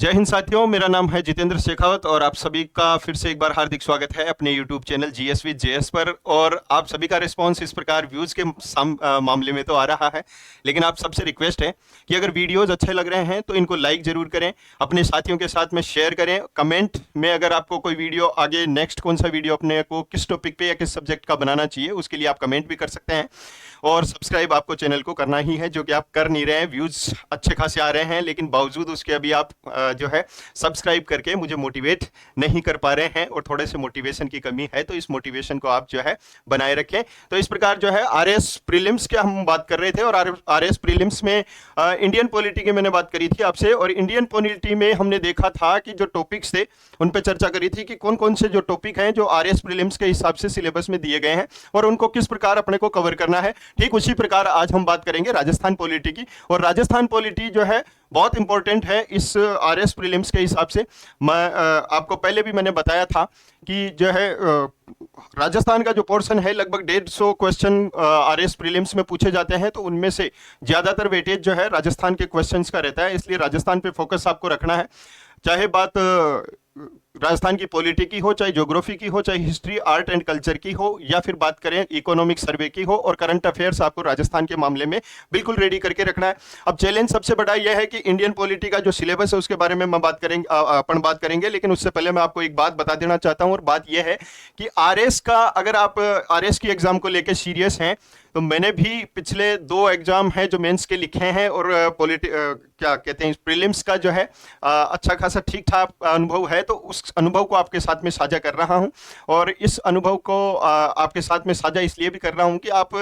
जय हिंद साथियों, मेरा नाम है जितेंद्र शेखावत और आप सभी का फिर से एक बार हार्दिक स्वागत है अपने YouTube channel GS with JS पर। और आप सभी का रिस्पांस इस प्रकार व्यूज़ के मामले में तो आ रहा है, लेकिन आप सबसे रिक्वेस्ट है कि अगर वीडियोस अच्छे लग रहे हैं तो इनको लाइक ज़रूर करें, अपने साथियों के साथ में शेयर करें। कमेंट में अगर आपको कोई वीडियो आगे नेक्स्ट कौन सा वीडियो अपने को किस टॉपिक पे या किस सब्जेक्ट का बनाना चाहिए उसके लिए आप कमेंट भी कर सकते हैं। और सब्सक्राइब आपको चैनल को करना ही है, जो कि आप कर नहीं रहे हैं। व्यूज़ अच्छे खासे आ रहे हैं लेकिन बावजूद उसके अभी आप जो है सब्सक्राइब करके मुझे मोटिवेट नहीं कर पा रहे हैं और थोड़े से मोटिवेशन की कमी है, तो इस मोटिवेशन को आप जो है बनाए रखें। तो इस प्रकार जो है आरएस प्रीलिम्स की हम बात कर रहे थे और आरएस प्रीलिम्स में इंडियन पॉलिटी की मैंने बात करी थी आपसे। और इंडियन पॉलिटी में हमने देखा था कि जो टॉपिक्स थे उन पर चर्चा करी थी कि कौन कौन से जो टॉपिक हैं जो आरएस प्रीलिम्स के हिसाब से सिलेबस में दिए गए हैं और उनको किस प्रकार अपने को कवर करना है। ठीक उसी प्रकार आज हम बात करेंगे राजस्थान पॉलिटी की। और राजस्थान पॉलिटी जो है बहुत इंपॉर्टेंट है इस आरएस प्रीलिम्स के हिसाब से। मैं आपको पहले भी मैंने बताया था कि जो है राजस्थान का जो पोर्शन है लगभग 150 क्वेश्चन आरएस प्रीलिम्स में पूछे जाते हैं, तो उनमें से ज़्यादातर वेटेज जो है राजस्थान के क्वेश्चंस का रहता है। इसलिए राजस्थान पे फोकस आपको रखना है, चाहे बात राजस्थान की पॉलिटी की हो, चाहे ज्योग्राफी की हो, चाहे हिस्ट्री आर्ट एंड कल्चर की हो, या फिर बात करें इकोनॉमिक सर्वे की हो, और करंट अफेयर्स आपको राजस्थान के मामले में बिल्कुल रेडी करके रखना है। अब चैलेंज सबसे बड़ा यह है कि इंडियन पॉलिटी का जो सिलेबस है उसके बारे में मैं बात करेंगे, अपन बात करेंगे, लेकिन उससे पहले मैं आपको एक बात बता देना चाहता हूं। और बात यह है कि आरएस का, अगर आप आरएस की एग्जाम को लेकर सीरियस हैं तो मैंने भी पिछले 2 एग्जाम हैं जो मेंस के लिखे हैं और क्या कहते हैं प्रीलिम्स का जो है अच्छा खासा ठीक ठाक अनुभव है, तो उस अनुभव को आपके साथ में साझा कर रहा हूं। और इस अनुभव को आपके साथ में साझा इसलिए भी कर रहा हूं कि आप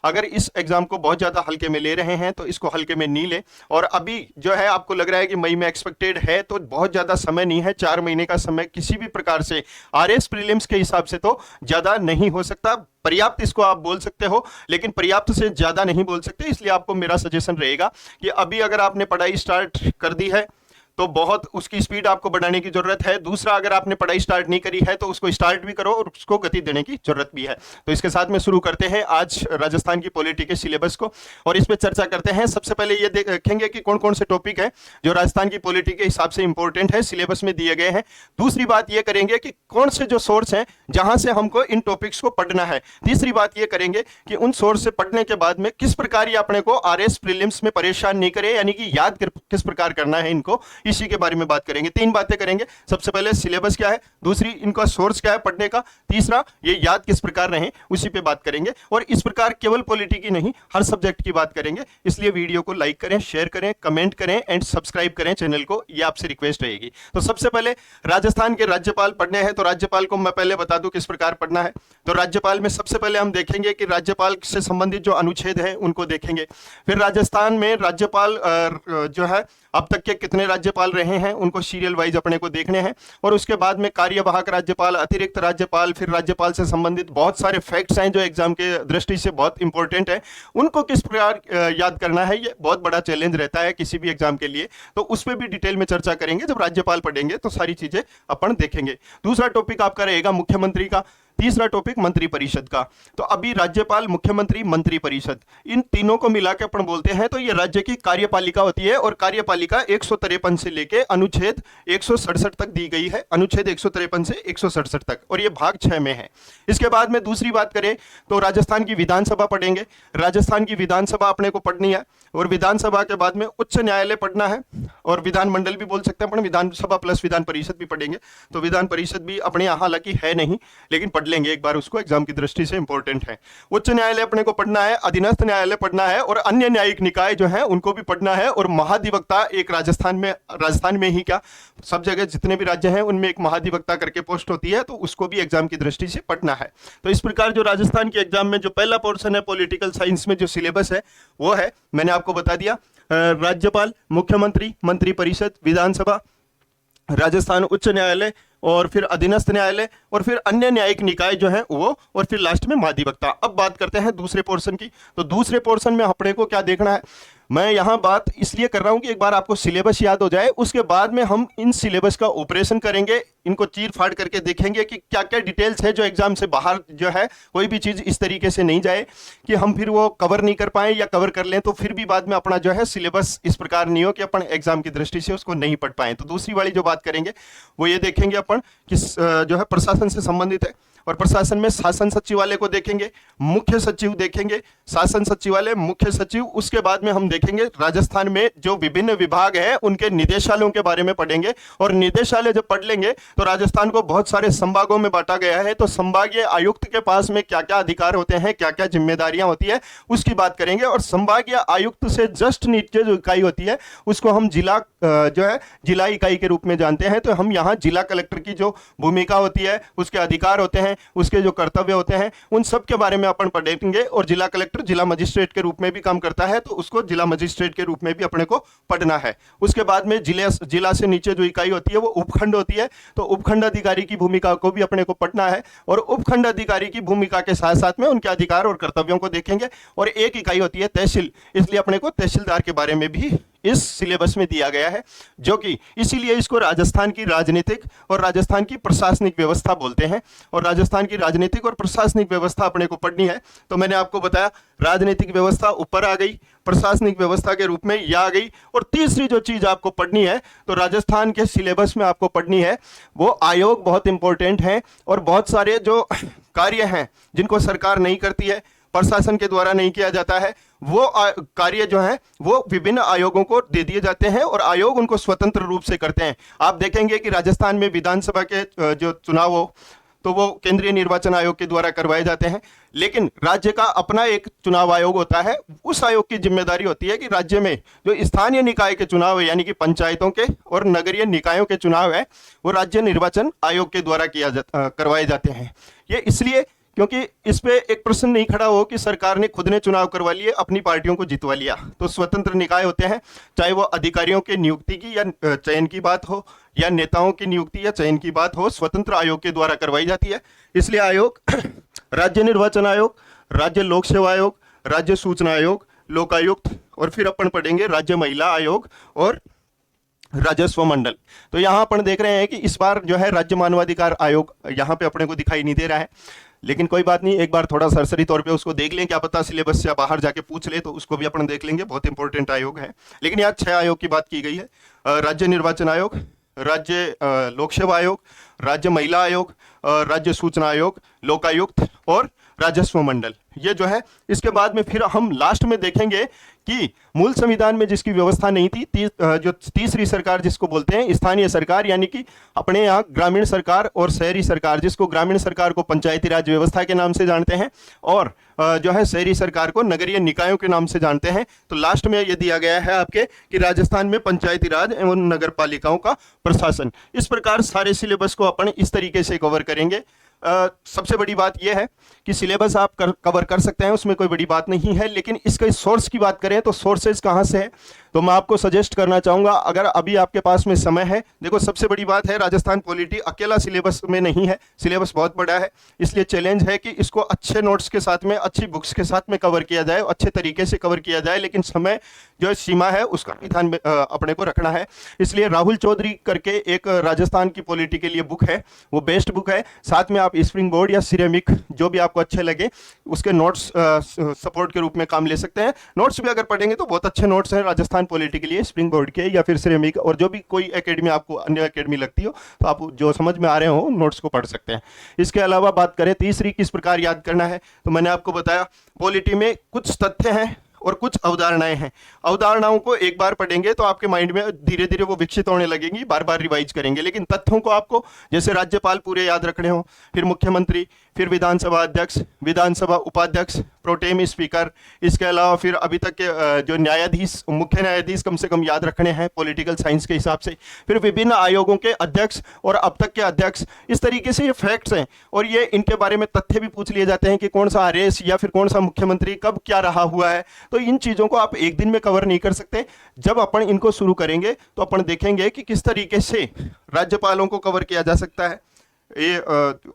अगर इस एग्जाम को बहुत ज़्यादा हल्के में ले रहे हैं तो इसको हल्के में नहीं ले। और अभी जो है आपको लग रहा है कि मई में एक्सपेक्टेड है, तो बहुत ज़्यादा समय नहीं है, 4 महीने का समय किसी भी प्रकार से आरएस प्रीलिम्स के हिसाब से तो ज़्यादा नहीं हो सकता। पर्याप्त इसको आप बोल सकते हो, लेकिन पर्याप्त से ज्यादा नहीं बोल सकते। इसलिए आपको मेरा सजेशन रहेगा कि अभी अगर आपने पढ़ाई स्टार्ट कर दी है तो बहुत उसकी स्पीड आपको बढ़ाने की जरूरत है। दूसरा, अगर आपने पढ़ाई स्टार्ट नहीं करी है तो उसको स्टार्ट भी करो और उसको गति देने की जरूरत भी है। तो इसके साथ में शुरू करते हैं आज राजस्थान की पॉलिटी के सिलेबस को और इस पर चर्चा करते हैं। सबसे पहले ये देखेंगे कि कौन कौन से टॉपिक है जो राजस्थान की पॉलिटी के हिसाब से इंपॉर्टेंट है, सिलेबस में दिए गए हैं। दूसरी बात ये करेंगे कि कौन से जो सोर्स हैं जहां से हमको इन टॉपिक्स को पढ़ना है। तीसरी बात ये करेंगे कि उन सोर्स से पढ़ने के बाद में किस प्रकार ये अपने को आरएस प्रीलिम्स में परेशान नहीं करे, यानी कि याद किस प्रकार करना है इनको, इसी के बारे में बात करेंगे। 3 बातें करेंगे। सबसे पहले सिलेबस क्या है, दूसरी इनका सोर्स क्या है पढ़ने का, तीसरा ये याद किस प्रकार रहे उसी पे बात करेंगे। और इस प्रकार केवल पॉलिटी की नहीं, हर सब्जेक्ट की बात करेंगे। इसलिए वीडियो को लाइक करें, शेयर करें, कमेंट करें एंड सब्सक्राइब करें चैनल को, ये आपसे रिक्वेस्ट रहेगी। तो सबसे पहले राजस्थान के राज्यपाल पढ़ने हैं, तो राज्यपाल को मैं पहले बता दूं किस प्रकार पढ़ना है। तो राज्यपाल में सबसे पहले हम देखेंगे कि राज्यपाल से संबंधित जो अनुच्छेद है उनको देखेंगे। फिर राजस्थान में राज्यपाल जो है अब तक के कितने राज्यपाल रहे हैं उनको सीरियल वाइज अपने को देखने हैं। और उसके बाद में कार्यवाहक राज्यपाल, अतिरिक्त राज्यपाल, फिर राज्यपाल से संबंधित बहुत सारे फैक्ट्स हैं जो एग्जाम के दृष्टि से बहुत इंपॉर्टेंट है, उनको किस प्रकार याद करना है। ये बहुत बड़ा चैलेंज रहता है किसी भी एग्जाम के लिए, तो उस पर भी डिटेल में चर्चा करेंगे। जब राज्यपाल पढ़ेंगे तो सारी चीजें अपन देखेंगे। दूसरा टॉपिक आपका रहेगा मुख्यमंत्री का, तीसरा टॉपिक मंत्री परिषद का। तो अभी राज्यपाल, मुख्यमंत्री, मंत्री परिषद, इन तीनों को मिला के अपन बोलते हैं तो ये राज्य की कार्यपालिका होती है। और कार्यपालिका 153 से लेके अनुच्छेद 167 तक दी गई है, अनुच्छेद 153 से 167 तक, और ये भाग 6 में है। इसके बाद में दूसरी बात करें तो राजस्थान की विधानसभा पढ़ेंगे। राजस्थान की विधानसभा अपने को पढ़नी है और विधानसभा के बाद में उच्च न्यायालय पढ़ना है और विधानमंडल भी बोल सकते हैं अपन, विधानसभा प्लस विधान परिषद भी पढ़ेंगे। तो विधान परिषद भी अपने यहाँ हालांकि है नहीं, लेकिन पढ़ लेंगे एक बार, उसको एग्जाम की दृष्टि से इंपॉर्टेंट है। उच्च न्यायालय अपने को पढ़ना है, अधीनस्थ न्यायालय पढ़ना है और अन्य न्यायिक निकाय जो है उनको भी पढ़ना है। और महाधिवक्ता एक राजस्थान में ही क्या, सब जगह जितने भी राज्य हैं उनमें एक महाधिवक्ता करके पोस्ट होती है, तो उसको भी एग्जाम की दृष्टि से पढ़ना है। तो इस प्रकार जो राजस्थान के एग्जाम में जो पहला पोर्शन है पॉलिटिकल साइंस में जो सिलेबस है वो है, मैंने आपको बता दिया, राज्यपाल, मुख्यमंत्री, मंत्री परिषद, विधानसभा, राजस्थान उच्च न्यायालय और फिर अधीनस्थ न्यायालय और फिर अन्य न्यायिक निकाय जो है वो, और फिर लास्ट में महाधिवक्ता। अब बात करते हैं दूसरे पोर्शन की। तो दूसरे पोर्शन में अपने को क्या देखना है, मैं यहाँ बात इसलिए कर रहा हूँ कि एक बार आपको सिलेबस याद हो जाए, उसके बाद में हम इन सिलेबस का ऑपरेशन करेंगे, इनको चीर फाड़ करके देखेंगे कि क्या क्या डिटेल्स है जो एग्जाम से बाहर जो है कोई भी चीज़ इस तरीके से नहीं जाए कि हम फिर वो कवर नहीं कर पाए, या कवर कर लें तो फिर भी बाद में अपना जो है सिलेबस इस प्रकार नहीं हो कि अपन एग्जाम की दृष्टि से उसको नहीं पढ़ पाए। तो दूसरी वाली जो बात करेंगे वो ये देखेंगे अपन कि जो है प्रशासन से संबंधित है, और प्रशासन में शासन सचिवालय को देखेंगे, मुख्य सचिव देखेंगे, शासन सचिवालय, मुख्य सचिव। उसके बाद में हम देखेंगे राजस्थान में जो विभिन्न विभाग हैं उनके निदेशालयों के बारे में पढ़ेंगे, और निदेशालय जब पढ़ लेंगे तो राजस्थान को बहुत सारे संभागों में बांटा गया है, तो संभागीय आयुक्त के पास में क्या क्या अधिकार होते हैं, क्या क्या जिम्मेदारियां होती है, उसकी बात करेंगे। और संभागीय आयुक्त से जस्ट नीचे जो इकाई होती है उसको हम जिला जो है जिला इकाई के रूप में जानते हैं। तो हम यहाँ जिला कलेक्टर की जो भूमिका होती है, उसके अधिकार होते हैं, उसके जो कर्तव्य होते हैं, उन सब के बारे में अपन पढ़ेंगे। और जिला कलेक्टर जिला मजिस्ट्रेट के रूप में भी काम करता है, तो उसको जिला मजिस्ट्रेट के रूप में भी अपने को पढ़ना है। उसके बाद में जिला से नीचे जो इकाई होती है वो उपखंड होती है, तो उपखंड अधिकारी की भूमिका को भी अपने को पढ़ना है, और उपखंड अधिकारी की भूमिका के साथ साथ में उनके अधिकार और कर्तव्यों को देखेंगे। और एक इकाई होती है तहसील, इसलिए अपने को तहसीलदार के बारे में भी इस सिलेबस में दिया गया है, जो कि इसीलिए इसको राजस्थान की राजनीतिक और राजस्थान की प्रशासनिक व्यवस्था बोलते हैं। और राजस्थान की राजनीतिक और प्रशासनिक व्यवस्था अपने को पढ़नी है। तो मैंने आपको बताया राजनीतिक व्यवस्था ऊपर आ गई, प्रशासनिक व्यवस्था के रूप में यह आ गई, और तीसरी जो चीज आपको पढ़नी है तो राजस्थान के सिलेबस में आपको पढ़नी है वो आयोग बहुत इंपॉर्टेंट है। और बहुत सारे जो कार्य हैं जिनको सरकार नहीं करती है, प्रशासन के द्वारा नहीं किया जाता है, वो कार्य जो है वो विभिन्न आयोगों को दे दिए जाते हैं, और आयोग उनको स्वतंत्र रूप से करते हैं। आप देखेंगे कि राजस्थान में विधानसभा के जो चुनाव हो तो वो केंद्रीय निर्वाचन आयोग के द्वारा करवाए जाते हैं, लेकिन राज्य का अपना एक चुनाव आयोग होता है। उस आयोग की जिम्मेदारी होती है कि राज्य में जो स्थानीय निकाय के चुनाव है, यानी कि पंचायतों के और नगरीय निकायों के चुनाव है, वो राज्य निर्वाचन आयोग के द्वारा करवाए जाते हैं। ये इसलिए क्योंकि इस पे एक प्रश्न नहीं खड़ा हो कि सरकार ने खुद ने चुनाव करवा लिए, अपनी पार्टियों को जितवा लिया। तो स्वतंत्र निकाय होते हैं, चाहे वो अधिकारियों के नियुक्ति की या चयन की बात हो, या नेताओं की नियुक्ति या चयन की बात हो, स्वतंत्र आयोग के द्वारा करवाई जाती है। इसलिए आयोग राज्य निर्वाचन आयोग, राज्य लोक सेवा आयोग, राज्य सूचना आयोग, लोकायुक्त, और फिर अपन पढ़ेंगे राज्य महिला आयोग और राजस्व मंडल। तो यहाँ अपन देख रहे हैं कि इस बार जो है राज्य मानवाधिकार आयोग यहाँ पे अपने को दिखाई नहीं दे रहा है, लेकिन कोई बात नहीं, एक बार थोड़ा सरसरी तौर पे उसको देख लें, क्या पता सिलेबस से बाहर जाके पूछ ले, तो उसको भी अपन देख लेंगे, बहुत इंपॉर्टेंट आयोग है। लेकिन यहाँ 6 आयोग की बात की गई है, राज्य निर्वाचन आयोग, राज्य लोक सेवा आयोग, राज्य महिला आयोग, राज्य सूचना आयोग, लोकायुक्त और राजस्व मंडल। ये जो है इसके बाद में फिर हम लास्ट में देखेंगे कि मूल संविधान में जिसकी व्यवस्था नहीं थी, जो तीसरी सरकार जिसको बोलते हैं स्थानीय सरकार, यानी कि अपने यहाँ ग्रामीण सरकार और शहरी सरकार, जिसको ग्रामीण सरकार को पंचायती राज व्यवस्था के नाम से जानते हैं, और जो है शहरी सरकार को नगरीय निकायों के नाम से जानते हैं। तो लास्ट में ये दिया गया है आपके कि राजस्थान में पंचायती राज एवं नगर पालिकाओं का प्रशासन। इस प्रकार सारे सिलेबस को अपन इस तरीके से कवर करेंगे। सबसे बड़ी बात यह है कि सिलेबस आप कवर कर सकते हैं, उसमें कोई बड़ी बात नहीं है, लेकिन इसके सोर्स की बात करें तो सोर्सेज कहाँ से है, तो मैं आपको सजेस्ट करना चाहूँगा, अगर अभी आपके पास में समय है, देखो सबसे बड़ी बात है राजस्थान पॉलिटी अकेला सिलेबस में नहीं है, सिलेबस बहुत बड़ा है, इसलिए चैलेंज है कि इसको अच्छे नोट्स के साथ में, अच्छी बुक्स के साथ में कवर किया जाए, अच्छे तरीके से कवर किया जाए, लेकिन समय जो सीमा है उसका भी ध्यान अपने को रखना है। इसलिए राहुल चौधरी करके एक राजस्थान की पॉलिटी के लिए बुक है, वो बेस्ट बुक है। साथ में आप स्प्रिंग बोर्ड या सिरेमिक जो भी आपको अच्छे लगे उसके नोट्स सपोर्ट के रूप में काम ले सकते हैं। नोट्स भी अगर पढ़ेंगे तो बहुत अच्छे नोट्स हैं राजस्थान पॉलिटी के लिए, स्प्रिंग बोर्ड के या फिर सिरेमिक, और जो भी कोई एकेडमी आपको अन्य एकेडमी लगती हो तो आप जो समझ में आ रहे हो नोट्स को पढ़ सकते हैं। इसके अलावा बात करें तीसरी किस प्रकार याद करना है, तो मैंने आपको बताया पॉलिटी में कुछ तथ्य हैं और कुछ अवधारणाएं हैं। अवधारणाओं को एक बार पढ़ेंगे तो आपके माइंड में धीरे धीरे वो विकसित होने लगेंगी, बार बार रिवाइज करेंगे, लेकिन तथ्यों को आपको जैसे राज्यपाल पूरे याद रखने हो, फिर मुख्यमंत्री, फिर विधानसभा अध्यक्ष, विधानसभा उपाध्यक्ष, प्रोटेम स्पीकर, इसके अलावा फिर अभी तक के जो न्यायाधीश, मुख्य न्यायाधीश कम से कम याद रखने हैं पॉलिटिकल साइंस के हिसाब से, फिर विभिन्न आयोगों के अध्यक्ष और अब तक के अध्यक्ष। इस तरीके से ये फैक्ट्स हैं और ये इनके बारे में तथ्य भी पूछ लिए जाते हैं कि कौन सा आरएस या फिर कौन सा मुख्यमंत्री कब क्या रहा हुआ है। तो इन चीज़ों को आप एक दिन में कवर नहीं कर सकते। जब अपन इनको शुरू करेंगे तो अपन देखेंगे कि किस तरीके से राज्यपालों को कवर किया जा सकता है, ये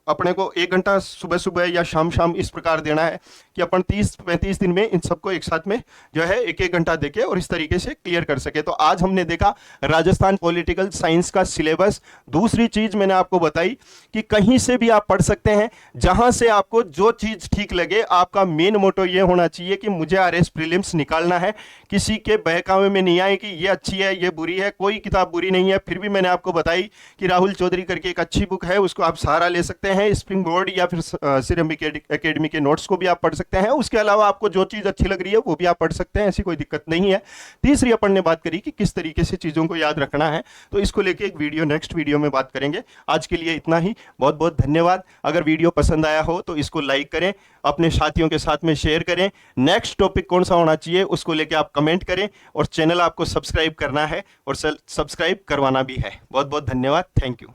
अपने को 1 घंटा सुबह सुबह या शाम शाम इस प्रकार देना है कि अपन 30-35 दिन में इन सबको एक साथ में जो है 1-1 घंटा देके और इस तरीके से क्लियर कर सके। तो आज हमने देखा राजस्थान पॉलिटिकल साइंस का सिलेबस। दूसरी चीज मैंने आपको बताई कि कहीं से भी आप पढ़ सकते हैं, जहां से आपको जो चीज ठीक लगे। आपका मेन मोटो ये होना चाहिए कि मुझे आरएस प्रीलिम्स निकालना है, किसी के बहकावे में नहीं आए कि ये अच्छी है ये बुरी है। कोई किताब बुरी नहीं है। फिर भी मैंने आपको बताई कि राहुल चौधरी करके एक अच्छी बुक है, उसको आप सहारा ले सकते हैं। स्प्रिंग बोर्ड या फिर सिरमिक एकेडमी के नोट्स को भी आप पढ़ सकते हैं। उसके अलावा आपको जो चीज़ अच्छी लग रही है वो भी आप पढ़ सकते हैं, ऐसी कोई दिक्कत नहीं है। तीसरी अपन ने बात करी कि किस तरीके से चीज़ों को याद रखना है, तो इसको लेके एक वीडियो नेक्स्ट वीडियो में बात करेंगे। आज के लिए इतना ही, बहुत बहुत धन्यवाद। अगर वीडियो पसंद आया हो तो इसको लाइक करें, अपने साथियों के साथ में शेयर करें। नेक्स्ट टॉपिक कौन सा होना चाहिए उसको लेके आप कमेंट करें, और चैनल आपको सब्सक्राइब करना है और सब्सक्राइब करवाना भी है। बहुत बहुत धन्यवाद। Thank you.